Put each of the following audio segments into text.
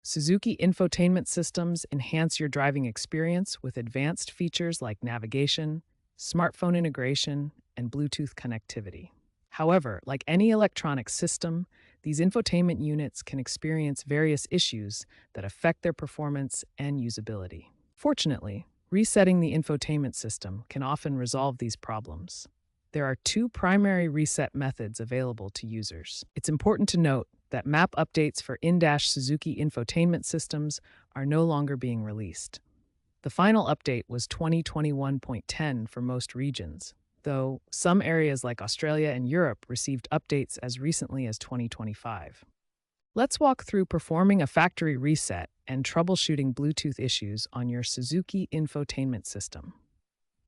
Suzuki Infotainment systems enhance your driving experience with advanced features like navigation, smartphone integration, and Bluetooth connectivity. However, like any electronic system, these infotainment units can experience various issues that affect their performance and usability. Fortunately, resetting the infotainment system can often resolve these problems. There are two primary reset methods available to users. It's important to note that map updates for in-dash Suzuki infotainment systems are no longer being released. The final update was 2021.10 for most regions, though some areas like Australia and Europe received updates as recently as 2025. Let's walk through performing a factory reset and troubleshooting Bluetooth issues on your Suzuki infotainment system.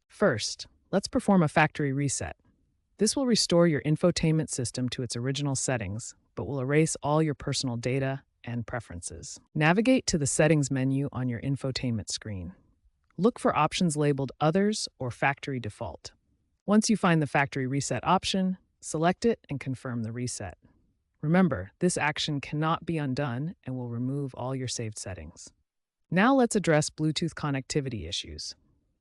First, let's perform a factory reset. This will restore your infotainment system to its original settings, but will erase all your personal data and preferences. Navigate to the Settings menu on your infotainment screen. Look for options labeled Others or Factory Default. Once you find the Factory Reset option, select it and confirm the reset. Remember, this action cannot be undone and will remove all your saved settings. Now let's address Bluetooth connectivity issues.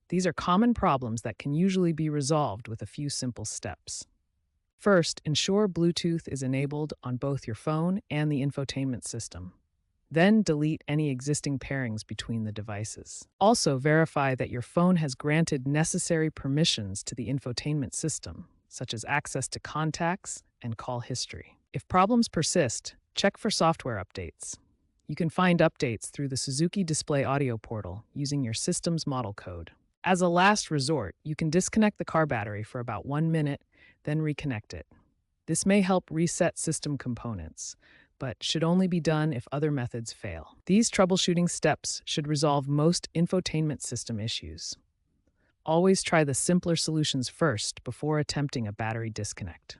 These are common problems that can usually be resolved with a few simple steps. First, ensure Bluetooth is enabled on both your phone and the infotainment system. Then delete any existing pairings between the devices. Also, verify that your phone has granted necessary permissions to the infotainment system, such as access to contacts and call history. If problems persist, check for software updates. You can find updates through the Suzuki Display Audio portal using your system's model code. As a last resort, you can disconnect the car battery for about 1 minute, then reconnect it. This may help reset system components, but should only be done if other methods fail. These troubleshooting steps should resolve most infotainment system issues. Always try the simpler solutions first before attempting a battery disconnect.